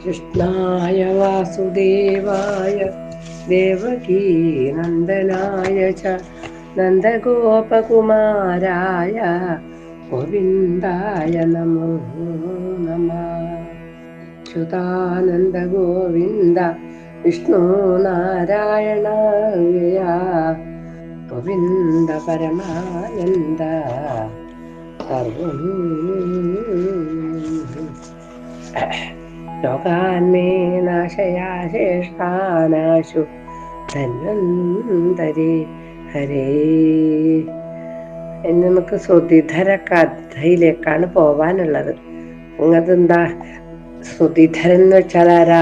കൃഷ്ണായ വാസുദേവായ ദേവകീ നന്ദനായ ച നന്ദഗോപകുമാരായ ഗോവിന്ദായ നമോ നമഃ. അച്യുതാനന്ദ ഗോവിന്ദ വിഷ്ണു നാരായണ ഗോവിന്ദ പരമാനന്ദ സർവം ലോകാന്മേ നാശയാശേഷാനാശു ധന്വന്തരി ഹരേ. ഇനി നമുക്ക് ശ്രുതിധര കഥയിലേക്കാണ് പോവാനുള്ളത്. അതെന്താ ശ്രുതിധരൻ എന്ന് വെച്ചാൽ ആരാ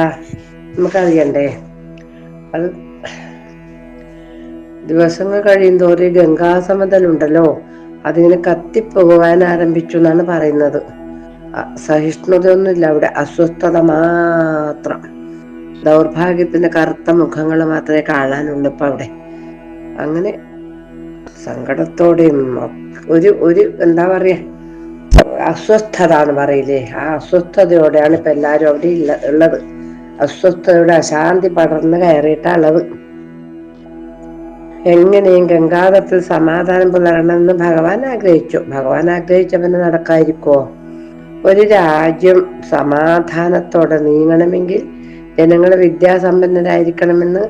നമുക്കറിയണ്ടേ. അത് ദിവസങ്ങൾ കഴിയുന്തോറും ഗംഗാസമതലുണ്ടല്ലോ അതിങ്ങനെ കത്തിപ്പോകുവാൻ ആരംഭിച്ചു എന്നാണ് പറയുന്നത്. സഹിഷ്ണുതയൊന്നുമില്ല അവിടെ, അസ്വസ്ഥത മാത്രം. ദൗർഭാഗ്യത്തിന്റെ കറുത്ത മുഖങ്ങൾ മാത്രമേ കാണാനുള്ളൂ ഇപ്പൊ അവിടെ. അങ്ങനെ സങ്കടത്തോടെയും ഒരു എന്താ പറയാ അസ്വസ്ഥത എന്ന് പറയില്ലേ, ആ അസ്വസ്ഥതയോടെയാണ് ഇപ്പൊ എല്ലാരും അവിടെ ഉള്ളത്. അസ്വസ്ഥതയുടെ അശാന്തി പടർന്ന് കയറിയിട്ടുള്ളത്. എങ്ങനെയും ഗംഗാതത്തിൽ സമാധാനം പുലരണമെന്ന് ഭഗവാൻ ആഗ്രഹിച്ചു. ഭഗവാൻ ആഗ്രഹിച്ചവന് നടക്കാതിരിക്കോ? ഒരു രാജ്യം സമാധാനത്തോടെ നീങ്ങണമെങ്കിൽ ജനങ്ങൾ വിദ്യാസമ്പന്നരായിരിക്കണമെന്ന്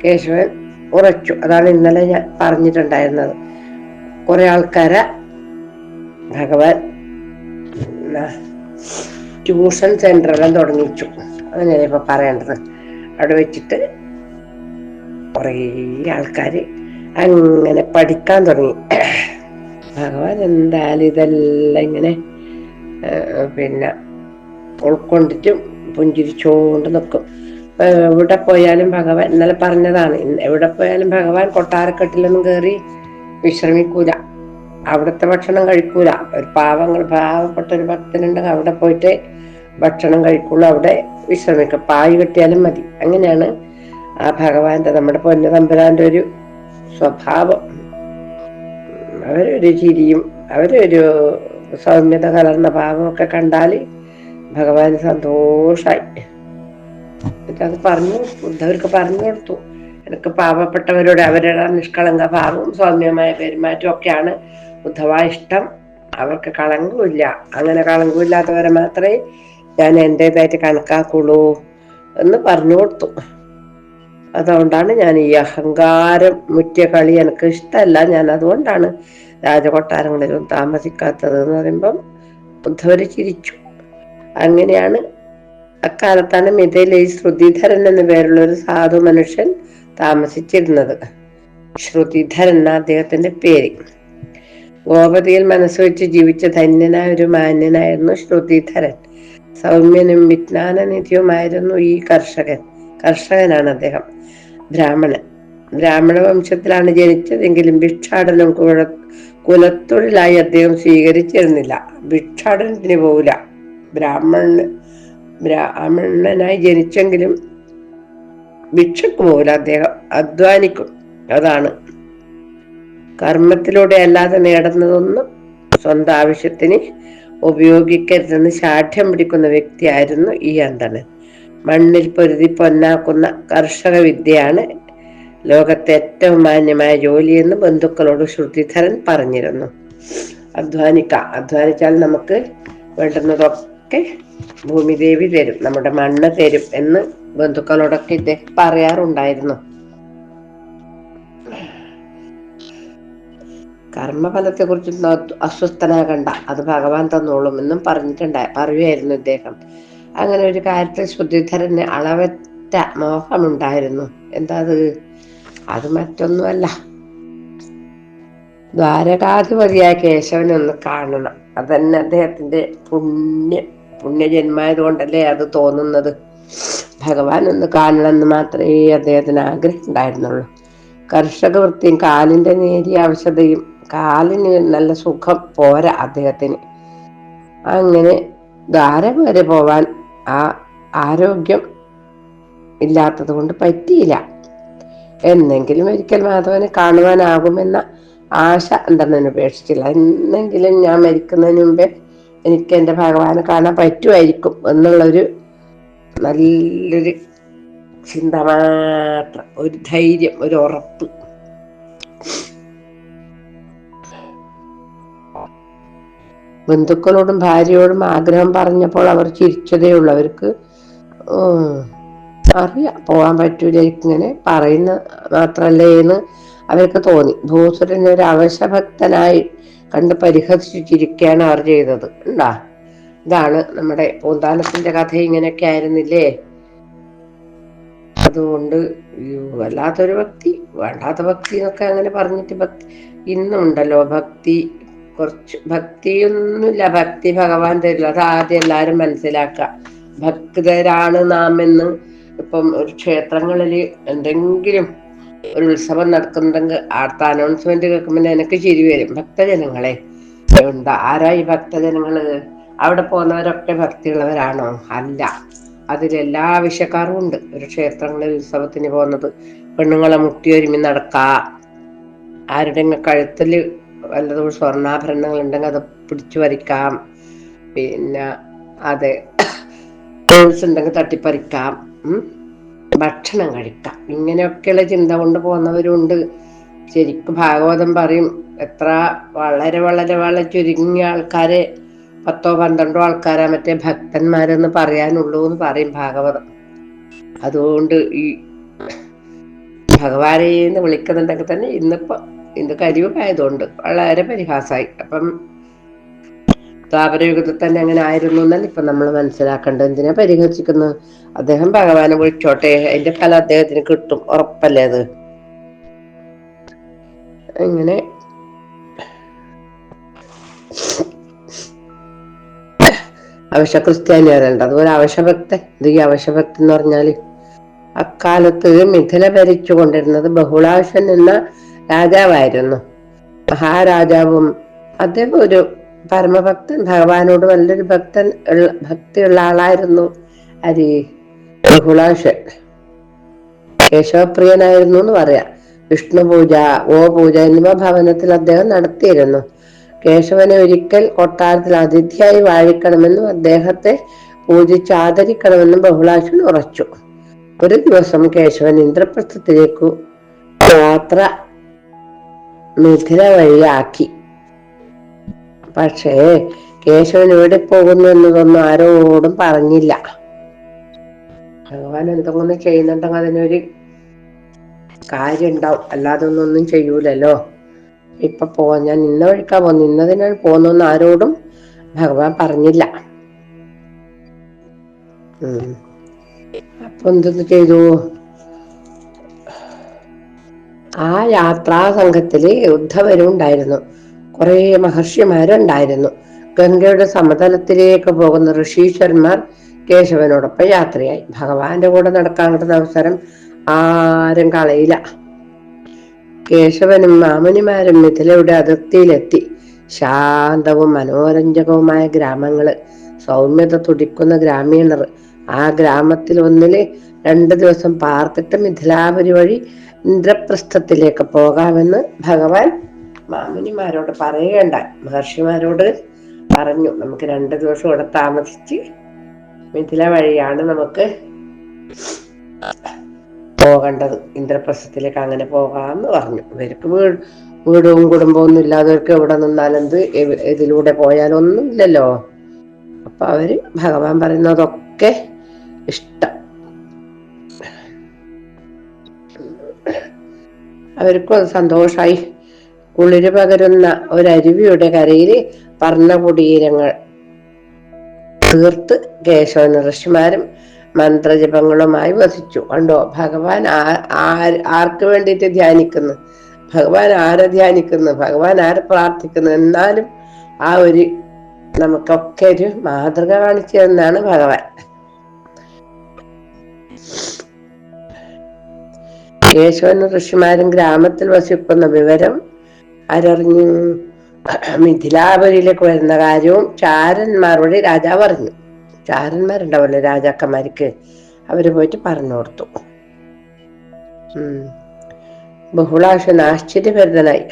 കേശവൻ ഉറച്ചു. അതാണ് ഇന്നലെ ഞാൻ പറഞ്ഞിട്ടുണ്ടായിരുന്നത്. കുറെ ആൾക്കാരെ ഭഗവാൻ ട്യൂഷൻ സെന്ററെല്ലാം തുടങ്ങിച്ചു. അങ്ങനെയാണ് ഇപ്പൊ പറയേണ്ടത്. അവിടെ വെച്ചിട്ട് കുറേ ആൾക്കാര് അങ്ങനെ പഠിക്കാൻ തുടങ്ങി. ഭഗവാൻ എന്തായാലും ഇതെല്ലാം ഇങ്ങനെ ഉൾക്കൊണ്ടിട്ടും പുഞ്ചിരിച്ചോണ്ട് നിൽക്കും. എവിടെ പോയാലും ഭഗവാൻ, ഇന്നലെ പറഞ്ഞതാണ്, എവിടെ പോയാലും ഭഗവാൻ കൊട്ടാരക്കെട്ടിലൊന്നും കയറി വിശ്രമിക്കൂല. അവിടുത്തെ ഭക്ഷണം കഴിക്കൂല. ഒരു പാവപ്പെട്ട ഒരു ഭക്തനുണ്ടെങ്കിൽ അവിടെ പോയിട്ട് ഭക്ഷണം കഴിക്കുള്ളൂ, അവിടെ വിശ്രമിക്കും. പായ് കെട്ടിയാലും മതി. അങ്ങനെയാണ് ആ ഭഗവാന്റെ, നമ്മുടെ പൊന്നു തമ്പുരാന്റെ ഒരു സ്വഭാവം. അവരൊരു ചിരിയും അവരൊരു സൗമ്യത കലർന്ന ഭാവമൊക്കെ കണ്ടാല് ഭഗവാന് സന്തോഷായി. എന്നിട്ട് അത് ബുദ്ധവർക്ക് പറഞ്ഞു കൊടുത്തു. എനിക്ക് പാവപ്പെട്ടവരോട് അവരുടെ നിഷ്കളങ്ക ഭാവവും സൗമ്യമായ പെരുമാറ്റവും ഒക്കെയാണ് ഉദ്ധവ ഇഷ്ടം. അവർക്ക് കളങ്കമില്ല. അങ്ങനെ കളങ്കമില്ലാത്തവരെ മാത്രമേ ഞാൻ എൻ്റെതായിട്ട് കണക്കാക്കുള്ളൂ എന്ന് പറഞ്ഞു കൊടുത്തു. അതുകൊണ്ടാണ് ഞാൻ ഈ അഹങ്കാരം മുറ്റിയ കളി എനിക്ക് ഇഷ്ടമല്ല, ഞാൻ അതുകൊണ്ടാണ് രാജകൊട്ടാരങ്ങളിലും താമസിക്കാത്തത് എന്ന് പറയുമ്പം ഉദ്ധവര് ചിരിച്ചു. അങ്ങനെയാണ് അക്കാലത്താണ് മിഥിലയിൽ ശ്രുതിധരൻ എന്ന പേരുള്ള ഒരു സാധു മനുഷ്യൻ താമസിച്ചിരുന്നത്. ശ്രുതിധരൻ എന്ന അദ്ദേഹത്തിന്റെ പേര്. ഗോപതിയിൽ മനസ്സ് വെച്ച് ജീവിച്ച ധന്യനായ ഒരു മാന്യനായിരുന്നു ശ്രുതിധരൻ. സൗമ്യനും വിജ്ഞാനനിധിയുമായിരുന്നു ഈ കർഷകനാണ് അദ്ദേഹം. ബ്രാഹ്മണ വംശത്തിലാണ് ജനിച്ചതെങ്കിലും ഭിക്ഷാടനം കുലത്തൊഴിലായി അദ്ദേഹം സ്വീകരിച്ചിരുന്നില്ല. ഭിക്ഷാടനത്തിന് പോവില്ല. ബ്രാഹ്മണനായി ജനിച്ചെങ്കിലും ഭിക്ഷക്ക് പോവില്ല. അദ്ദേഹം അധ്വാനിക്കും. അതാണ് കർമ്മത്തിലൂടെ അല്ലാതെ നേടുന്നതൊന്നും സ്വന്തം ആവശ്യത്തിന് ഉപയോഗിക്കരുതെന്ന് ശാഠ്യം പിടിക്കുന്ന വ്യക്തിയായിരുന്നു ഈ അന്തണൻ. മണ്ണിൽ പൊരുതി പൊന്നാക്കുന്ന കർഷക വിദ്യയാണ് ലോകത്തെ ഏറ്റവും മാന്യമായ ജോലിയെന്ന് ബന്ധുക്കളോട് ശ്രുതിധരൻ പറഞ്ഞിരുന്നു. അധ്വാനിച്ചാൽ നമുക്ക് വേണ്ടുന്നതൊക്കെ ഭൂമിദേവി തരും, നമ്മുടെ മണ്ണ് തരും എന്ന് ബന്ധുക്കളോടൊക്കെ ഇദ്ദേഹം പറയാറുണ്ടായിരുന്നു. കർമ്മഫലത്തെ കുറിച്ച് അസ്വസ്ഥനാകണ്ട, അത് ഭഗവാൻ തന്നോളും എന്നും പറയുമായിരുന്നു ഇദ്ദേഹം. അങ്ങനെ ഒരു കാര്യത്തിൽ ശ്രുതിധരന് അളവറ്റ മോഹമുണ്ടായിരുന്നു. എന്താ അത് മറ്റൊന്നുമല്ല, ദ്വാരകാധിപതിയായ കേശവനെ ഒന്ന് കാണണം. അതന്നെ അദ്ദേഹത്തിന്റെ പുണ്യജന്മായത് കൊണ്ടല്ലേ അത് തോന്നുന്നത്. ഭഗവാൻ ഒന്ന് കാണണമെന്ന് മാത്രമേ അദ്ദേഹത്തിന് ആഗ്രഹം ഉണ്ടായിരുന്നുള്ളൂ. കർഷക വൃത്തിയും കാലിന്റെ നേരിയ അവശതയും, കാലിന് നല്ല സുഖം പോരാ അദ്ദേഹത്തിന്. അങ്ങനെ ദ്വാരം വരെ പോവാൻ ആ ആരോഗ്യം ഇല്ലാത്തത് കൊണ്ട് പറ്റിയില്ല. എന്നെങ്കിലും ഒരിക്കൽ മാധവനെ കാണുവാനാകുമെന്ന ആശ എന്തെന്നു ഉപേക്ഷിച്ചില്ല. എന്നെങ്കിലും ഞാൻ മരിക്കുന്നതിന് മുമ്പേ എനിക്ക് എൻ്റെ ഭഗവാനെ കാണാൻ പറ്റുമായിരിക്കും എന്നുള്ളൊരു നല്ലൊരു ചിന്ത മാത്രം, ഒരു ധൈര്യം, ഒരു ഉറപ്പ്. ബന്ധുക്കളോടും ഭാര്യയോടും ആഗ്രഹം പറഞ്ഞപ്പോൾ അവർ ചിരിച്ചതേയുള്ളൂ. അവർക്ക് അറിയാം പോകാൻ പറ്റൂല, ഇങ്ങനെ പറയുന്ന മാത്രല്ലേന്ന് അവർക്ക് തോന്നി. ഭൂസുരനെ ഒരു അവശഭക്തനായി കണ്ട് പരിഹസിച്ചിരിക്കുകയാണ് അവർ ചെയ്തത്. ഉണ്ടാ, ഇതാണ് നമ്മുടെ പൂന്താനത്തിന്റെ കഥ. ഇങ്ങനെയൊക്കെ ആയിരുന്നില്ലേ? അതുകൊണ്ട് വല്ലാത്തൊരു ഭക്തി, വേണ്ടാത്ത ഭക്തി എന്നൊക്കെ അങ്ങനെ പറഞ്ഞിട്ട് ഇന്നുണ്ടല്ലോ ഭക്തി, കുറച്ച് ഭക്തിയൊന്നുമില്ല. ഭക്തി ഭഗവാൻ തരില്ല. അത് ആദ്യം എല്ലാരും മനസ്സിലാക്കുക. ഭക്തരാണ് നാം എന്ന്. ഇപ്പം ഒരു ക്ഷേത്രങ്ങളില് എന്തെങ്കിലും ഒരു ഉത്സവം നടക്കുന്നുണ്ടെങ്കിൽ അടുത്ത അനൗൺസ്മെന്റ് കേൾക്കുമ്പോൾ എനിക്ക് ചിരി വരും. ഭക്തജനങ്ങളെ എന്താ, ആരാ ഈ ഭക്തജനങ്ങള്? അവിടെ പോകുന്നവരൊക്കെ ഭക്തിയുള്ളവരാണോ? അല്ല. അതിലെല്ലാ വിഷയക്കാരും ഉണ്ട്. ഒരു ക്ഷേത്രങ്ങളിൽ ഉത്സവത്തിന് പോകുന്നത് പെണ്ണുങ്ങളെ മുട്ടിയൊരുമി നടക്കാ, ആരുടെങ്കിലും കഴുത്തില് വല്ലതും സ്വർണ്ണാഭരണങ്ങൾ ഉണ്ടെങ്കിൽ അത് പിടിച്ചു പറിക്കാം, പിന്നെ അതെ ടൂൾസ് ഉണ്ടെങ്കിൽ തട്ടിപ്പറിക്കാം, ഭക്ഷണം കഴിക്കാം. ഇങ്ങനെയൊക്കെയുള്ള ചിന്ത കൊണ്ട് പോകുന്നവരുണ്ട്. ശരിക്കും ഭാഗവതം പറയും, എത്ര വളരെ വളരെ വളരെ ചുരുങ്ങിയ ആൾക്കാരെ, 10ഓ 12ഓ ആൾക്കാരാ മറ്റേ ഭക്തന്മാരെന്ന് പറയാനുള്ളൂ എന്ന് പറയും ഭാഗവതം. അതുകൊണ്ട് ഈ ഭഗവാനെന്ന് വിളിക്കുന്നുണ്ടെങ്കിൽ തന്നെ ഇന്നിപ്പോ ഇന്ന് കലിയുഗമായതുകൊണ്ട് വളരെ പരിഹാസമായി. അപ്പം ദ്വാപരയുഗത്തിൽ തന്നെ അങ്ങനെ ആയിരുന്നു എന്നല്ല ഇപ്പൊ നമ്മൾ മനസ്സിലാക്കേണ്ടത്. എന്തിനാ പരിഹസിക്കുന്നത്? അദ്ദേഹം ഭഗവാനെ വിളിച്ചോട്ടെ, അതിന്റെ ഫലം അദ്ദേഹത്തിന് കിട്ടും, ഉറപ്പല്ലേ അത്? ഇങ്ങനെ അവശ്യ ക്രിസ്ത്യാനികളുണ്ട്, അതുപോലെ അവശ്യഭക്തൻ. ഇത് ഈ അവശ്യഭക്തൻ എന്ന് പറഞ്ഞാല്, അക്കാലത്ത് മിഥില ഭരിച്ചു കൊണ്ടിരുന്നത് ബഹുളാശൻ എന്ന രാജാവായിരുന്നു. മഹാരാജാവും അദ്ദേഹം ഒരു പരമഭക്തൻ, ഭഗവാനോട് നല്ലൊരു ഭക്തിയുള്ള ആളായിരുന്നു. ബഹുളാശൻ കേശവപ്രിയനായിരുന്നു എന്ന് പറയാം. വിഷ്ണു പൂജ, ഗോപൂജ എന്നിവ ഭവനത്തിൽ അദ്ദേഹം നടത്തിയിരുന്നു. കേശവനെ ഒരിക്കൽ കൊട്ടാരത്തിൽ അതിഥിയായി വാഴിക്കണമെന്നും അദ്ദേഹത്തെ പൂജിച്ച് ആദരിക്കണമെന്നും ബഹുളാശൻ ഉറച്ചു. ഒരു ദിവസം കേശവൻ ഇന്ദ്രപ്രസ്ഥത്തിലേക്കു യാത്ര മിഥില വഴിയാക്കി. പക്ഷേ കേശവൻ എവിടെ പോകുന്നു എന്നതൊന്നും ആരോടും പറഞ്ഞില്ല. ഭഗവാൻ എന്തെങ്കിലും ചെയ്യുന്നുണ്ടെങ്കിൽ അതിനൊരു കാര്യം ഉണ്ടാവും, അല്ലാതെ ഒന്നും ചെയ്യൂലല്ലോ. ഇപ്പൊ ഞാൻ ഇന്ന വഴിക്കാ പോന്നു, ഇന്നതിനാണ് പോന്നെന്ന് ആരോടും ഭഗവാൻ പറഞ്ഞില്ല. അപ്പൊ എന്തെന്ന് ചെയ്തു? ആ യാത്രാ സംഘത്തില് ഉദ്ധവരും ഉണ്ടായിരുന്നു, കുറെ മഹർഷിമാരുണ്ടായിരുന്നു. ഗംഗയുടെ സമതലത്തിലേക്ക് പോകുന്ന ഋഷീശ്വരന്മാർ കേശവനോടൊപ്പം യാത്രയായി. ഭഗവാന്റെ കൂടെ നടക്കാൻ കിട്ടുന്ന അവസരം ആരും കളയില്ല. കേശവനും മാമുനിമാരും മിഥിലയുടെ അതിർത്തിയിലെത്തി. ശാന്തവും മനോരഞ്ജകവുമായ ഗ്രാമങ്ങള്, സൗമ്യത തുടിക്കുന്ന ഗ്രാമീണർ. ആ ഗ്രാമത്തിൽ ഒന്നില് 2 ദിവസം പാർത്തിട്ട് മിഥിലാപുരി വഴി ഇന്ദ്രപ്രസ്ഥത്തിലേക്ക് പോകാമെന്ന് ഭഗവാൻ മാമുനിമാരോട് പറയുകയുണ്ടായി. മഹർഷിമാരോട് പറഞ്ഞു, നമുക്ക് 2 ദിവസം ഇവിടെ താമസിച്ച് മിഥില വഴിയാണ് നമുക്ക് പോകേണ്ടത്, ഇന്ദ്രപ്രസ്ഥത്തിലേക്ക് അങ്ങനെ പോകാമെന്ന് പറഞ്ഞു. ഇവർക്ക് വീടും കുടുംബമൊന്നും ഇല്ലാത്തവർക്ക് എവിടെ നിന്നാലെന്ത്, ഇതിലൂടെ പോയാലൊന്നും ഇല്ലല്ലോ. അപ്പൊ അവര് ഭഗവാൻ പറയുന്നതൊക്കെ ഇഷ്ടം. അവർക്കും അത് സന്തോഷായി. കുളിര് പകരുന്ന ഒരരുവിയുടെ കരയിൽ പർണകുടീരങ്ങൾ തീർത്ത് കേശവൻ ഋഷിമാരും മന്ത്രജപങ്ങളുമായി വസിച്ചു. കണ്ടോ, ഭഗവാൻ ആർക്ക് വേണ്ടിയിട്ട് ധ്യാനിക്കുന്നു? ഭഗവാൻ ആരെ ധ്യാനിക്കുന്നു? ഭഗവാൻ ആരെ പ്രാർത്ഥിക്കുന്നു? എന്നാലും ആ ഒരു നമുക്കൊക്കെ ഒരു മാതൃക കാണിച്ചു തന്നാണ് ഭഗവാൻ. കേശവനും ഋഷിമാരും ഗ്രാമത്തിൽ വസിക്കുന്ന വിവരം ആരറിഞ്ഞു? മിഥിലാപുരിയിലേക്ക് വരുന്ന കാര്യവും ചാരന്മാരോട് രാജാവ് പറഞ്ഞു. ചാരന്മാരുണ്ടാവല്ലോ രാജാക്കന്മാർക്ക്, അവര് പോയിട്ട് പറഞ്ഞു കൊടുത്തു. ബഹുളാക്ഷൻ ആശ്ചര്യഭരിതനായി.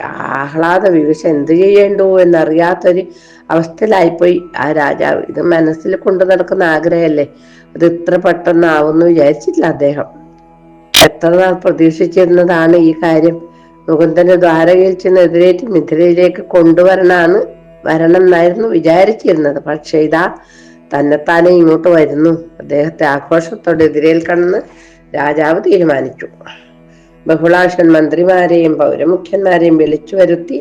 ആഹ്ലാദ വിവശ എന്തു ചെയ്യേണ്ടു എന്നറിയാത്തൊരു അവസ്ഥയിലായിപ്പോയി ആ രാജാവ്. ഇത് മനസ്സിൽ കൊണ്ടു നടക്കുന്ന ആഗ്രഹല്ലേ, അത് ഇത്ര പെട്ടെന്നാവുമെന്ന് വിചാരിച്ചില്ല അദ്ദേഹം. എത്ര നാൾ പ്രതീക്ഷിച്ചിരുന്നതാണ് ഈ കാര്യം. മുകുന്ദനെ ദ്വാരകയിൽ ചെന്ന് എതിരേറ്റ് മിഥിലയിലേക്ക് വരണം എന്നായിരുന്നു വിചാരിച്ചിരുന്നത്. പക്ഷെ ഇതാ തന്നെത്താനെ ഇങ്ങോട്ട് വരുന്നു. അദ്ദേഹത്തെ ആഘോഷത്തോടെ എതിരേൽക്കണമെന്ന് രാജാവ് തീരുമാനിച്ചു. ബഹുളാക്ഷൻ മന്ത്രിമാരെയും പൗരമുഖ്യന്മാരെയും വിളിച്ചു വരുത്തി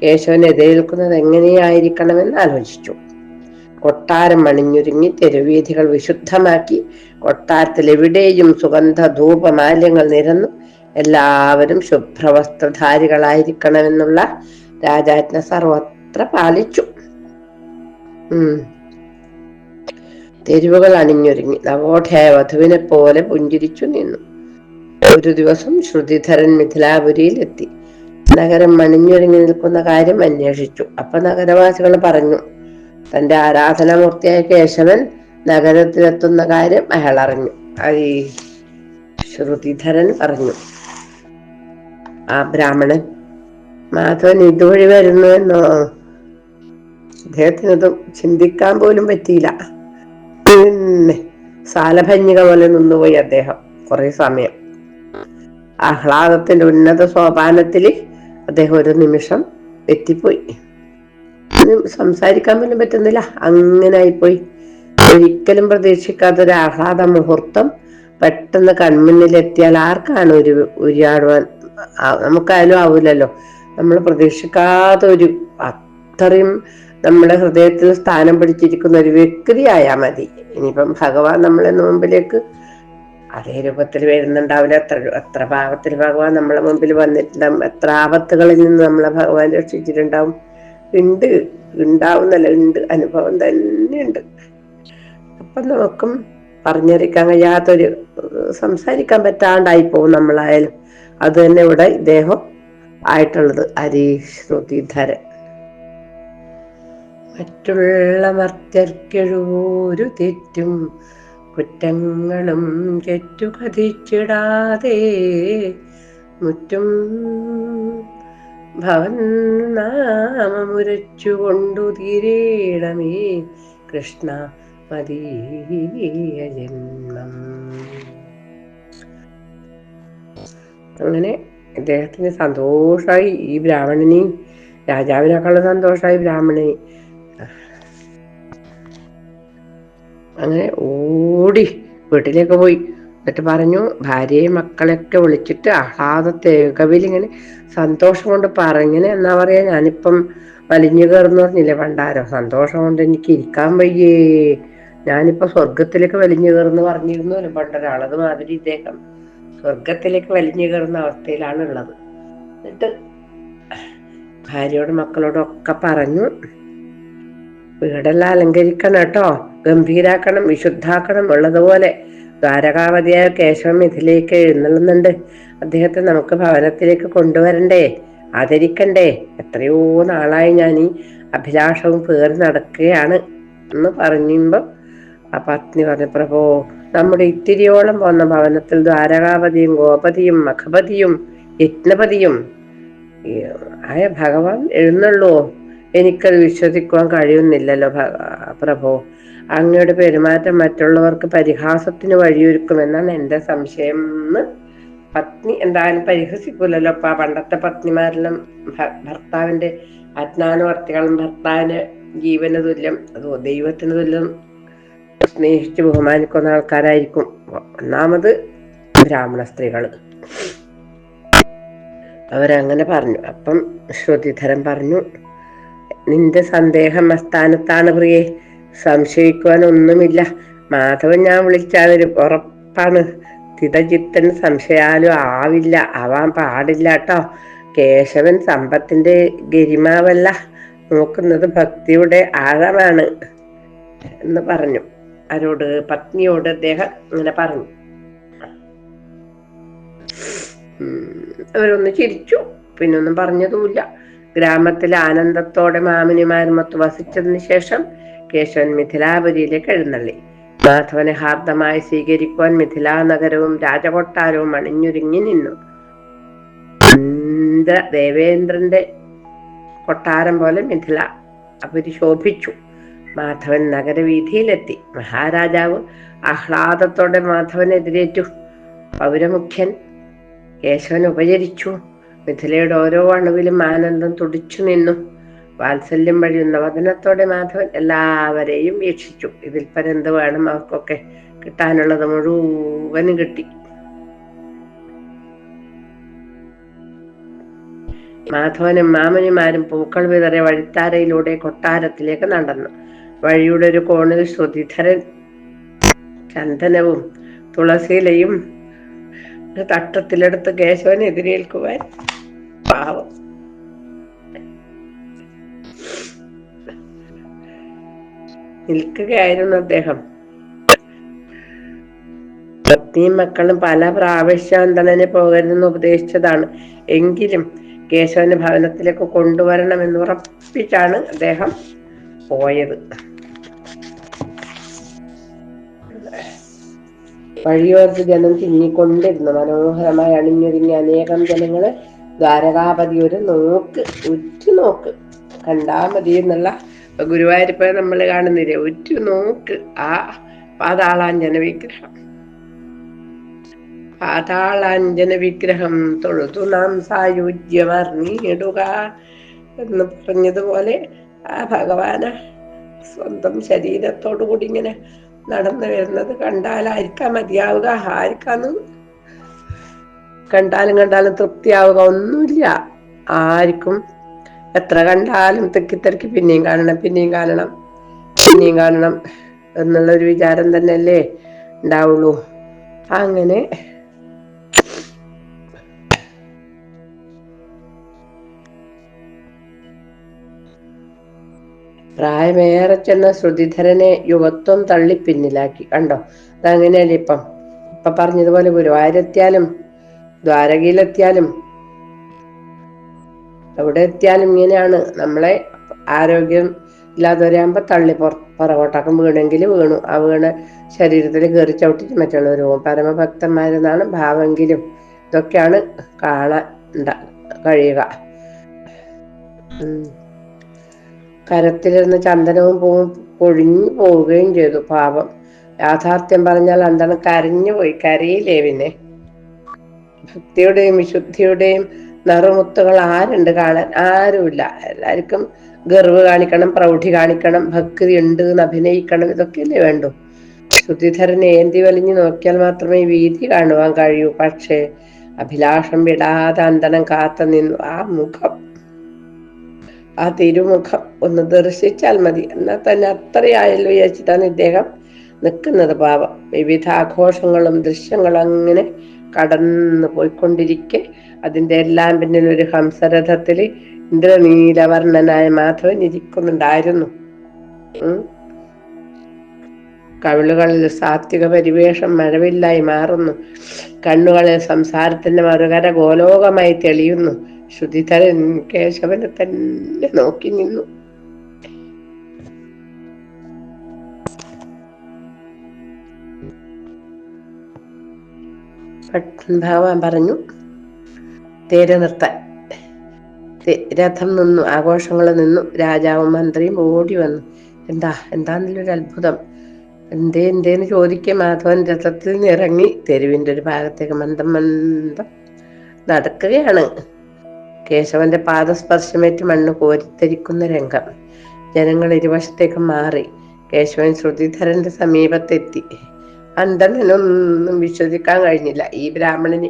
കേശവനെ എതിരേൽക്കുന്നത് എങ്ങനെയായിരിക്കണമെന്ന് ആലോചിച്ചു. കൊട്ടാരം അണിഞ്ഞൊരുങ്ങി തെരുവീഥികൾ വിശുദ്ധമാക്കി. കൊട്ടാരത്തിൽ എവിടെയും സുഗന്ധ ധൂപമാല്യങ്ങൾ നിരന്നു. എല്ലാവരും ശുഭ്രവസ്ത്രധാരികളായിരിക്കണമെന്നുള്ള രാജാജ്ഞ സർവത്ര പാലിച്ചു. തെരുവുകൾ അണിഞ്ഞൊരുങ്ങി നവോധയ വധുവിനെ പോലെ പുഞ്ചിരിച്ചു നിന്നു. ഒരു ദിവസം ശ്രുതിധരൻ മിഥിലാപുരിയിൽ എത്തി. നഗരം അണിഞ്ഞൊരുങ്ങി നിൽക്കുന്ന കാര്യം അന്വേഷിച്ചു. അപ്പൊ നഗരവാസികൾ പറഞ്ഞു, തന്റെ ആരാധനാമൂർത്തിയായ കേശവൻ നഗരത്തിലെത്തുന്ന കാര്യം അയാൾ അറിഞ്ഞു. ശ്രുതിധരൻ പറഞ്ഞു. ആ ബ്രാഹ്മണൻ മാധവൻ ഇതുവഴി വരുന്നു എന്നോ? അദ്ദേഹത്തിനതും ചിന്തിക്കാൻ പോലും പറ്റിയില്ല. പിന്നെ സാലഭഞ്ജിക പോലെ നിന്നുപോയി അദ്ദേഹം കുറെ സമയം. ആഹ്ലാദത്തിന്റെ ഉന്നത സോപാനത്തില് അദ്ദേഹം ഒരു നിമിഷം എത്തിപ്പോയി. സംസാരിക്കാൻ പോലും പറ്റുന്നില്ല, അങ്ങനെ ആയിപ്പോയി. ഒരിക്കലും പ്രതീക്ഷിക്കാത്തൊരു ആഹ്ലാദ മുഹൂർത്തം പെട്ടെന്ന് കൺമുന്നിലെത്തിയാൽ ആർക്കാണ് ഉരിയാടുവാൻ? നമുക്കായാലും ആവൂലല്ലോ. നമ്മൾ പ്രതീക്ഷിക്കാത്ത അത്രയും നമ്മുടെ ഹൃദയത്തിൽ സ്ഥാനം പിടിച്ചിരിക്കുന്ന ഒരു വ്യക്തിയായാൽ മതി. ഇനിയിപ്പം ഭഗവാൻ നമ്മളെ മുമ്പിലേക്ക് അതേ രൂപത്തിൽ വരുന്നുണ്ടാവില്ല. എത്ര ഭാവത്തിൽ ഭഗവാൻ നമ്മളെ മുമ്പിൽ വന്നിട്ടുണ്ടാവും. എത്ര ആപത്തുകളിൽ നിന്ന് നമ്മളെ ഭഗവാൻ രക്ഷിച്ചിട്ടുണ്ടാവും. ഉണ്ടാവുന്നല്ല, അനുഭവം തന്നെയുണ്ട്. അപ്പം നമുക്കും പറഞ്ഞറിയിക്കാൻ കഴിയാത്തൊരു, സംസാരിക്കാൻ പറ്റാണ്ടായി പോകും നമ്മളായാലും. അത് തന്നെ ഇവിടെ ഇദ്ദേഹം ആയിട്ടുള്ളത്. ശ്രുതിധരൻ. മറ്റുള്ള മർത്യർക്കെഴുവോരു തെറ്റും കുറ്റങ്ങളും കഥിച്ചിടാതെ മുറ്റും ഭവൻ നാമമുരച്ചുകൊണ്ടു തീരേണമേ കൃഷ്ണ മദീയ ജന്മം. അങ്ങനെ ഇദ്ദേഹത്തിന് സന്തോഷമായി. ഈ ബ്രാഹ്മണന്, രാജാവിനേക്കാളും സന്തോഷമായി ബ്രാഹ്മണന്. അങ്ങനെ ഓടി വീട്ടിലേക്ക് പോയി. എന്നിട്ട് പറഞ്ഞു, ഭാര്യയും മക്കളെയൊക്കെ വിളിച്ചിട്ട് ആഹ്ലാദത്തെ കവിലിങ്ങനെ സന്തോഷം കൊണ്ട് പറഞ്ഞിങ്ങനെ, എന്നാ പറയാ, ഞാനിപ്പം വലിഞ്ഞു കയറുന്നു പറഞ്ഞില്ലേ പണ്ടാരോ, സന്തോഷം കൊണ്ട് എനിക്ക് ഇരിക്കാൻ വയ്യേ, ഞാനിപ്പോ സ്വർഗത്തിലേക്ക് വലിഞ്ഞു കയറുന്നു പറഞ്ഞിരുന്നു പണ്ടൊരാളത് മാതിരി ഇദ്ദേഹം സ്വർഗത്തിലേക്ക് വലിഞ്ഞു കയറുന്ന അവസ്ഥയിലാണ് ഉള്ളത്. എന്നിട്ട് ഭാര്യയോടും മക്കളോടും ഒക്കെ പറഞ്ഞു, വീടെല്ലാം അലങ്കരിക്കണം കേട്ടോ, ഗംഭീരാക്കണം, വിശുദ്ധാക്കണം. ഉള്ളതുപോലെ ദ്വാരകാവതിയായ കേശവൻ മിഥിലേക്ക് എഴുന്നള്ളുന്നുണ്ട്. അദ്ദേഹത്തെ നമുക്ക് ഭവനത്തിലേക്ക് കൊണ്ടുവരണ്ടേ, ആദരിക്കണ്ടേ. എത്രയോ നാളായി ഞാൻ ഈ അഭിലാഷവും പേറി നടക്കുകയാണ് എന്ന് പറയുമ്പോ ആ പത്നി പറഞ്ഞു, പ്രഭോ, നമ്മുടെ ഇത്തിരിയോളം പോന്ന ഭവനത്തിൽ ദ്വാരകാപതിയും ഗോപതിയും മഖപതിയും യജ്ഞപതിയും ആയ ഭഗവാൻ എഴുന്നള്ളുവോ? എനിക്കത് വിശ്വസിക്കുവാൻ കഴിയുന്നില്ലല്ലോ പ്രഭോ. അങ്ങയുടെ പെരുമാറ്റം മറ്റുള്ളവർക്ക് പരിഹാസത്തിന് വഴിയൊരുക്കുമെന്നാണ് എൻ്റെ സംശയം എന്ന് പത്നി എന്തായാലും പരിഹസിക്കൂലല്ലോ. അപ്പൊ പണ്ടത്തെ പത്നിമാരെല്ലാം ഭർത്താവിന്റെ അജ്ഞാനവർത്തികളും ഭർത്താവിന് ജീവന് തുല്യം, അതോ ദൈവത്തിന് തുല്യം സ്നേഹിച്ച് ബഹുമാനിക്കുന്ന ആൾക്കാരായിരിക്കും. ഒന്നാമത് ബ്രാഹ്മണ സ്ത്രീകള്, അവരങ്ങനെ പറഞ്ഞു. അപ്പം ശ്രുതിധരൻ പറഞ്ഞു, നിന്റെ സന്ദേഹം അസ്ഥാനത്താണ് പ്രിയേ, സംശയിക്കുവാൻ ഒന്നുമില്ല. മാധവൻ ഞാൻ വിളിച്ചാൽ വരും, ഉറപ്പാണ്. സ്ഥിതചിത്തൻ സംശയാലും ആവാൻ പാടില്ല കേട്ടോ. കേശവൻ സമ്പത്തിന്റെ ഗരിമാവല്ല നോക്കുന്നത്, ഭക്തിയുടെ ആഴമാണ് എന്ന് പറഞ്ഞു. ആരോട്? പത്നിയോട് അദ്ദേഹം ഇങ്ങനെ പറഞ്ഞു. അവരൊന്ന് ചിരിച്ചു, പിന്നൊന്നും പറഞ്ഞതുമില്ല. ഗ്രാമത്തിൽ ആനന്ദത്തോടെ മാമുനിമാരുമൊത്ത് വസിച്ചതിന് ശേഷം കേശവൻ മിഥിലാപുരിയിലേക്ക് എഴുന്നള്ളി. മാധവനെ ഹാർദമായി സ്വീകരിക്കുവാൻ മിഥിലാ നഗരവും രാജകൊട്ടാരവും അണിഞ്ഞൊരുങ്ങി നിന്നു. ദേവേന്ദ്രന്റെ കൊട്ടാരം പോലെ മിഥില ശോഭിച്ചു. മാധവൻ നഗരവീഥിയിലെത്തി. മഹാരാജാവ് ആഹ്ലാദത്തോടെ മാധവൻ എതിരേറ്റു. പൗരമുഖ്യൻ കേശവൻ ഉപചരിച്ചു. മിഥിലയുടെ ഓരോ അണുവിലും ആനന്ദം തുടിച്ചു നിന്നു. വാത്സല്യം വഴിയുന്ന വദനത്തോടെ മാധവൻ എല്ലാവരെയും വീക്ഷിച്ചു. ഇതിൽ പരെന്ത് വേണം? അവർക്കൊക്കെ കിട്ടാനുള്ളത് മുഴുവനും കിട്ടി. മാധവനും മാമനിമാരും പൂക്കൾ വിതറിയ വഴിത്താരയിലൂടെ കൊട്ടാരത്തിലേക്ക് നടന്നു. വഴിയുടെ ഒരു കോണിൽ ശ്രുതിധരൻ ചന്ദനവും തുളസിയിലയും തട്ടത്തിലെടുത്ത് കേശവൻ എതിരേൽക്കുവാൻ പാവം നിൽക്കുകയായിരുന്നു അദ്ദേഹം. പത്നിയും മക്കളും പല പ്രാവശ്യം അന്തണനെ പോകരുതെന്ന് ഉപദേശിച്ചതാണ്. എങ്കിലും കേശവന്റെ ഭവനത്തിലേക്ക് കൊണ്ടുവരണമെന്ന് ഉറപ്പിച്ചാണ് അദ്ദേഹം പോയത്. വഴിയോർത്ത് ജനം തിങ്ങിക്കൊണ്ടിരുന്നു. മനോഹരമായി അണിഞ്ഞൊരുങ്ങിയ അനേകം ജനങ്ങള് ദ്വാരകാപതി ഒരു നോക്ക് ഉറ്റുനോക്ക് കണ്ടാ മതി എന്നുള്ള ഗുരുവായൂരിപ്പോ നമ്മൾ കാണുന്നില്ലേ, ഉറ്റുനോക്ക് ആ പാതാളാഞ്ജന വിഗ്രഹം. പാതാളാഞ്ജന വിഗ്രഹം തൊഴുതു നാം സായുജ്യമർന്നിടുക എന്ന് പറഞ്ഞതുപോലെ ആ ഭഗവാന സ്വന്തം ശരീരത്തോടു കൂടി ഇങ്ങനെ നടന്നു വരുന്നത് കണ്ടാലായിരിക്കാം മതിയാവുക, ആർക്കാന്ന് കണ്ടാലും തൃപ്തിയാവുക ഒന്നുമില്ല. ആർക്കും എത്ര കണ്ടാലും തെക്കിത്തിരക്കി പിന്നെയും കാണണം എന്നുള്ളൊരു വിചാരം തന്നെയല്ലേ ഉണ്ടാവുള്ളൂ. അങ്ങനെ പ്രായമേറെ ചെന്ന ശ്രുതിധരനെ യുവത്വം തള്ളി പിന്നിലാക്കി. കണ്ടോ, അതങ്ങനെയല്ലേ ഇപ്പൊ പറഞ്ഞതുപോലെ ഗുരുവായൂരെത്തിയാലും ദ്വാരകയിലെത്തിയാലും എവിടെ എത്തിയാലും ഇങ്ങനെയാണ്. നമ്മളെ ആരോഗ്യം ഇല്ലാത്തവരാകുമ്പോ തള്ളി പുറകോട്ടാക്കും. വീണെങ്കിൽ വീണു, ആ വീണ ശരീരത്തിൽ കയറി ചവിട്ടിട്ട് മറ്റുള്ളവർ പോകും. പരമഭക്തന്മാരെന്നാണ് ഭാവമെങ്കിലും ഇതൊക്കെയാണ് കാണാൻ കഴിയുക. കരത്തിലിരുന്ന് ചന്ദനവും പൂവും പൊഴിഞ്ഞു പോവുകയും ചെയ്തു. പാപം, യാഥാർത്ഥ്യം പറഞ്ഞാൽ എന്താണ്, കരഞ്ഞു പോയി. കരയില്ലേ പിന്നെ? ഭക്തിയുടെയും വിശുദ്ധിയുടെയും നറുമുത്തുകൾ ആരുണ്ട് കാണാൻ? ആരുമില്ല. എല്ലാവർക്കും ഗർവ് കാണിക്കണം, പ്രൗഢി കാണിക്കണം, ഭക്തി ഉണ്ട് എന്ന് അഭിനയിക്കണം, ഇതൊക്കെയല്ലേ വേണ്ടു. ശ്രുതിധരനെ ഏന്തി വലിഞ്ഞു നോക്കിയാൽ മാത്രമേ വീതി കാണുവാൻ കഴിയൂ. പക്ഷേ അഭിലാഷം വിടാതെ അന്തനം കാത്തു നിന്നു. ആ മുഖം, ആ തിരുമുഖം ഒന്ന് ദർശിച്ചാൽ മതി, എന്നാൽ തന്നെ അത്രയായല്ലോ വിചാരിച്ചിട്ടാണ് ഇദ്ദേഹം നിൽക്കുന്നത്. പാപം, വിവിധ ആഘോഷങ്ങളും ദൃശ്യങ്ങളും അങ്ങനെ കടന്നു പോയിക്കൊണ്ടിരിക്കെ അതിന്റെ എല്ലാം പിന്നിൽ ഒരു ഹംസരഥത്തില് ഇന്ദ്രനീലവർണ്ണനായ മാധവൻ ഇരിക്കുന്നുണ്ടായിരുന്നു. കവിളുകളിൽ സാത്വിക പരിവേഷം മഴവില്ലായി മാറുന്നു. കണ്ണുകളിൽ സംസാരത്തിന്റെ മറുകര ഗോലോകമായി തെളിയുന്നു. ശ്രുതിധരൻ കേശവനെ തന്നെ നോക്കി നിന്നു. ഭഗവാൻ പറഞ്ഞു, തേര് നിർത്താൻ. രഥം നിന്നു, ആഘോഷങ്ങൾ നിന്നു. രാജാവും മന്ത്രിയും ഓടി വന്നു. എന്താന്നൊരു അത്ഭുതം, എന്തേന്ന് ചോദിക്കുക. മാധവൻ രഥത്തിൽ നിന്ന് ഇറങ്ങി തെരുവിന്റെ ഒരു ഭാഗത്തേക്ക് മന്ദം നടക്കുകയാണ്. കേശവന്റെ പാദസ്പർശമേറ്റ് മണ്ണ് കോരിത്തരിക്കുന്ന രംഗം. ജനങ്ങൾ ഇരുവശത്തേക്ക് മാറി. കേശവൻ ശ്രുതിധരന്റെ സമീപത്തെത്തി. അന്തണനൊന്നും വിശ്വസിക്കാൻ കഴിഞ്ഞില്ല. ഈ ബ്രാഹ്മണന്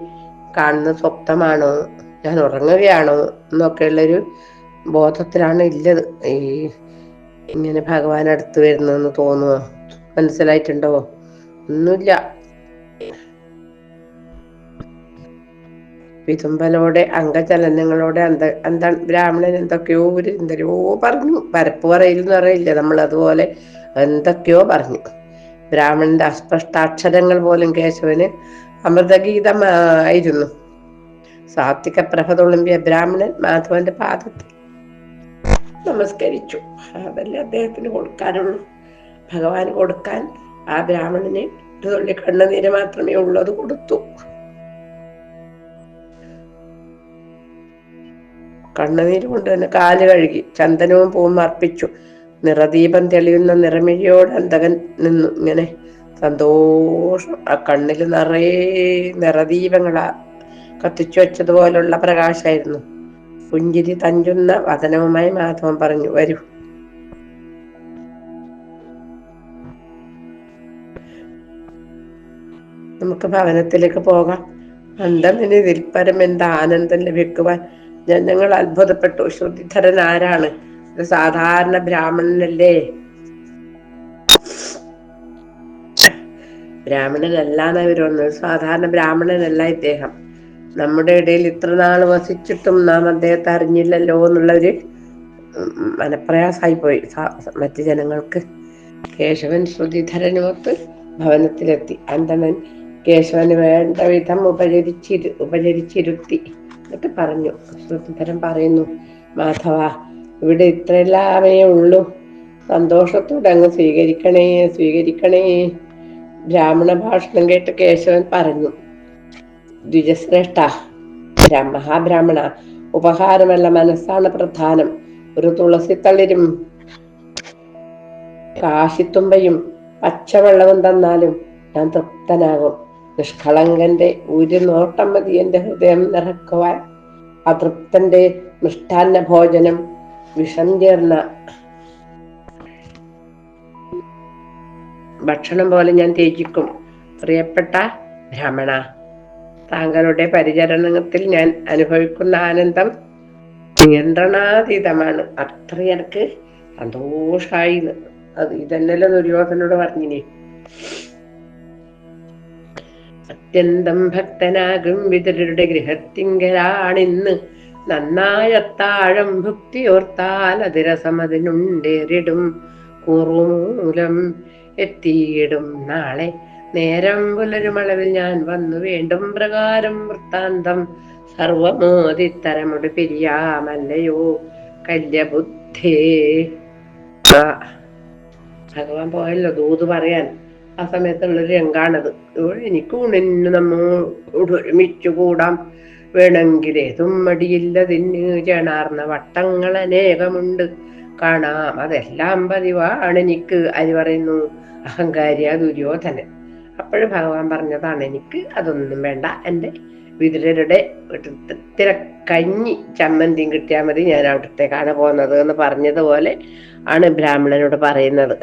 കാണുന്ന സ്വപ്നമാണോ, ഞാൻ ഉറങ്ങുകയാണോ എന്നൊക്കെയുള്ളൊരു ബോധത്തിലാണ് ഇല്ലത്. ഇങ്ങനെ ഭഗവാൻ അടുത്ത് വരുന്നെന്ന് തോന്നുമോ? മനസ്സിലായിട്ടുണ്ടോ? ഒന്നുമില്ല. വിതുമ്പലോടെ അംഗചലനങ്ങളോടെ ബ്രാഹ്മണൻ എന്തൊക്കെയോ പറഞ്ഞു. പരപ്പ് പറയില്ലെന്ന് പറയില്ല നമ്മൾ, അതുപോലെ എന്തൊക്കെയോ പറഞ്ഞു. ബ്രാഹ്മണന്റെ അസ്പഷ്ടാക്ഷരങ്ങൾ പോലും കേശവന് അമൃതഗീതമായിരുന്നു. സാത്വിക പ്രഭ തുളുമ്പിയ ബ്രാഹ്മണൻ മാധവന്റെ പാദത്തിൽ നമസ്കരിച്ചു. അതല്ലേ അദ്ദേഹത്തിന് കൊടുക്കാനുള്ളൂ. ഭഗവാൻ കൊടുക്കാൻ ആ ബ്രാഹ്മണന് ഒരു തുള്ളി കണ്ണുനീര് മാത്രമേ ഉള്ളത് കൊടുത്തു. കണ്ണുനീര് കൊണ്ട് തന്നെ കാല് കഴുകി ചന്ദനവും പൂവും അർപ്പിച്ചു. നിറദീപം തെളിയുന്ന നിറമിഴിയോട് അന്തകൻ നിന്നു. ഇങ്ങനെ സന്തോഷം. ആ കണ്ണിൽ നിറയെ നിറദീപങ്ങളാ കത്തിച്ചു വെച്ചതുപോലുള്ള പ്രകാശമായിരുന്നു. പുഞ്ചിരി തഞ്ചുന്ന വദനവുമായി മാധവൻ പറഞ്ഞു, വരൂ. നമുക്ക് ഭവനത്തിലേക്ക് പോകാം. അന്തമിനി വിൽപ്പരം എന്ത് ആനന്ദം ലഭിക്കുവാൻ. ജനങ്ങൾ അത്ഭുതപ്പെട്ടു. ശ്രുതിധരൻ ആരാണ്? ഒരു സാധാരണ ബ്രാഹ്മണനല്ലേ? ബ്രാഹ്മണനല്ലാന്ന് അവർ വന്നത്. സാധാരണ ബ്രാഹ്മണനല്ല ഇദ്ദേഹം. നമ്മുടെ ഇടയിൽ ഇത്ര നാൾ വസിച്ചിട്ടും നാം അദ്ദേഹത്തെ അറിഞ്ഞില്ലല്ലോ എന്നുള്ളൊരു മനപ്രയാസമായി പോയി മറ്റു ജനങ്ങൾക്ക്. കേശവൻ ശ്രുതിധരനുമൊത്ത് ഭവനത്തിലെത്തി. അന്തണൻ കേശവന് വേണ്ട വിധം ഉപചരിച്ചിരുത്തി. എന്നിട്ട് പറഞ്ഞു, ശ്രുതിധരൻ പറയുന്നു, മാധവ, ഇവിടെ ഇത്രയെല്ലാമേ ഉള്ളൂ. സന്തോഷത്തോടെ അങ്ങ് സ്വീകരിക്കണേ. ബ്രാഹ്മണ ഭാഷണം കേട്ട് കേശവൻ പറഞ്ഞു, ദ്വിജശ്രേഷ്ഠ, മഹാബ്രാഹ്മണ, ഉപഹാരമല്ല, മനസ്സാണ് പ്രധാനം. ഒരു തുളസിത്തളിരും കാശിത്തുമ്പയും പച്ചവെള്ളവും തന്നാലും ഞാൻ തൃപ്തനാകും. നിഷ്കളങ്കന്റെ ഒരു നോട്ടം മതി എന്റെ ഹൃദയം നിറക്കുവാൻ. അതൃപ്തന്റെ മിഷ്ടാന്ന ഭോജനം വിഷം ചേർന്ന ഭക്ഷണം പോലെ ഞാൻ ത്യജിക്കും. പ്രിയപ്പെട്ട ബ്രാഹ്മണ, താങ്കളുടെ പരിചരണത്തിൽ ഞാൻ അനുഭവിക്കുന്ന ആനന്ദം നിയന്ത്രണാതീതമാണ്. അത്ര എനിക്ക് സന്തോഷായി. അത് ഇതന്നല്ലോ ദുര്യോധനോട് പറഞ്ഞിനി. അത്യന്തം ഭക്തനാകും വിതുരരുടെ ഗൃഹത്തിങ്കലാണിന്ന്. നന്നായത്താഴം ഭുക്തിയോർത്താൽ അതിരസമതിനുണ്ടേറിടും. കൂറുമൂലം എത്തിയിടും നാളെ നേരം പുലരുമളവിൽ ഞാൻ വന്നു വേണ്ടും പ്രകാരം വൃത്താന്തം സർവമോദിത്തരമുട് പിരിയാമല്ലയോ കല്യബുദ്ധേ. ഭഗവാൻ പോയല്ലോ ദൂത് പറയാൻ. ആ സമയത്തുള്ളൊരു രംഗാണത്. എനിക്ക് ഊണിന് നമ്മോട് ഒരുമിച്ചു കൂടാം. വേണമെങ്കിലേതും മടിയില്ലതിന് ചേണാർന്ന വട്ടങ്ങൾ അനേകമുണ്ട് കാണാം. അതെല്ലാം പതിവാണെനിക്ക്. അരി പറയുന്നു അഹങ്കാരിയ ദുര്യോധനൻ. അപ്പോഴും ഭഗവാൻ പറഞ്ഞതാണ്, എനിക്ക് അതൊന്നും വേണ്ട. എൻ്റെ വിതുരരുടെ വീട്ടിൽ കഞ്ഞി ചമ്മന്തിയും കിട്ടിയാൽ മതി, ഞാൻ അവിടത്തേക്കാണ് പോകുന്നത് എന്ന് പറഞ്ഞതുപോലെ ആണ് ബ്രാഹ്മണനോട് പറയുന്നത്.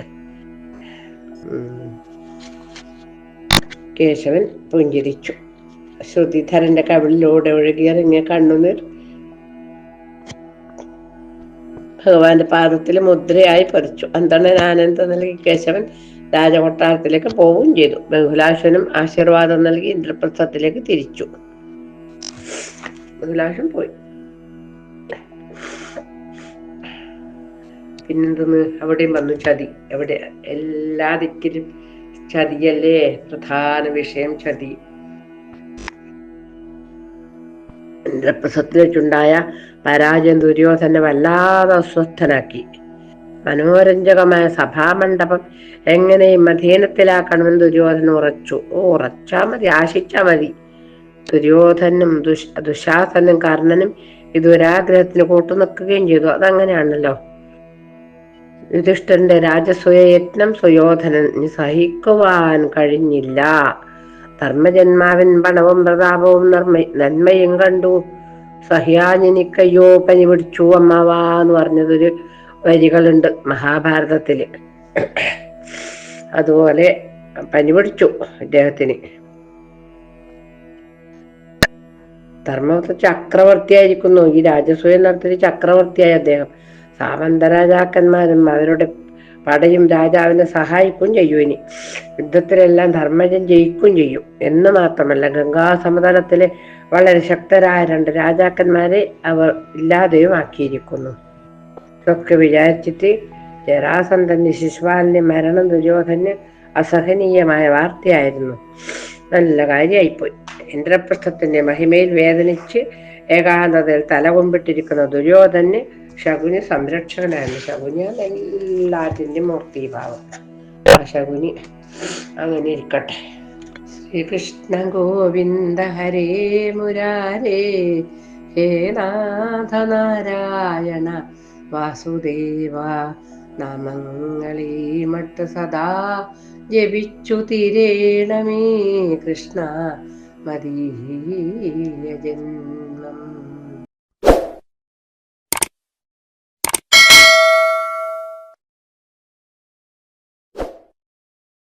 കേശവൻ പുഞ്ചിരിച്ചു. ശ്രുതിധരന്റെ കവിളിലൂടെ ഒഴുകിയിറങ്ങിയ കണ്ണുനീർ ഭഗവാന്റെ പാദത്തിൽ മുദ്രയായി പതിച്ചു. അന്തണൻ ആനന്ദം നൽകി കേശവൻ രാജകൊട്ടാരത്തിലേക്ക് പോവുകയും ചെയ്തു. ബഹുലാശനും ആശീർവാദം നൽകി ഇന്ദ്രപ്രസ്ഥത്തിലേക്ക് തിരിച്ചു. ബഹുലാശൻ പോയി. പിന്നെന്തെന്ന്, അവിടെയും വന്നു ചതി. എവിടെ എല്ലാ ദിക്കിലും ചതിയല്ലേ പ്രധാന വിഷയം. ചതി. ഇന്ദ്രപ്രസ്ഥത്തിൽ വെച്ചുണ്ടായ പരാജയം ദുര്യോധനെ വല്ലാതെ അസ്വസ്ഥനാക്കി. മനോരഞ്ജകമായ സഭാമണ്ഡപം എങ്ങനെയും അധീനത്തിലാക്കണമെന്ന് ദുര്യോധന ഉറച്ചാ മതി, ആശിച്ചാ മതി. ദുര്യോധനും ദുശാസനും കർണനും ഇതൊരാഗ്രഹത്തിന് കൂട്ടുനിൽക്കുകയും ചെയ്തു. അതങ്ങനെയാണല്ലോ. യുധിഷ്ഠിരന്റെ രാജസൂയ യത്നം സുയോധനന് സഹിക്കുവാൻ കഴിഞ്ഞില്ല. ധർമ്മജന്മാവിൻ പണവും പ്രതാപവും നന്മയും കണ്ടു സഹ്യാനിക്കയ്യോ പനി പിടിച്ചു അമ്മാവാന്ന് പറഞ്ഞതൊരു വരികളുണ്ട് മഹാഭാരതത്തില്. അതുപോലെ പനി പിടിച്ചു ഇദ്ദേഹത്തിന്. ധർമ്മത്തെ ചക്രവർത്തിയായിരിക്കുന്നു. ഈ രാജസൂയം നടത്തിയ ചക്രവർത്തിയായ അദ്ദേഹം. സാമന്ത രാജാക്കന്മാരും അവരുടെ പടയും രാജാവിനെ സഹായിക്കുകയും ചെയ്യും. ഇനി യുദ്ധത്തിലെല്ലാം ധർമ്മജൻ ജയിക്കുകയും ചെയ്യും എന്ന് മാത്രമല്ല, ഗംഗാസമതലത്തിലെ വളരെ ശക്തരായ 2 രാജാക്കന്മാരെ അവർ ഇല്ലാതെയും ആക്കിയിരിക്കുന്നു. ഇതൊക്കെ വിചാരിച്ചിട്ട് ജരാസന്ധന്റെ ശിശുപാലന്റെ മരണം ദുര്യോധന് അസഹനീയമായ വാർത്തയായിരുന്നു. നല്ല കാര്യമായിപ്പോയി. ഇന്ദ്രപ്രസ്ഥത്തിന്റെ മഹിമയിൽ വേദനിച്ച് ഏകാന്തതയിൽ തലകൊമ്പിട്ടിരിക്കുന്ന ദുര്യോധന് ശകുനി സംരക്ഷകനായിരുന്നു. ശകുനിയാണ് എല്ലാറ്റിന്റെയും മൂർത്തിഭാവം. ആ ശകുനി അങ്ങനെ ശ്രീകൃഷ്ണ ഗോവിന്ദ ഹരേ മുരാരേ ഹേ നാഥ നാരായണ വാസുദേവ, നാമങ്ങളീ മട്ട് സദാ ജപിച്ചു തീരേണമേ കൃഷ്ണ മദീയ ജന്മം.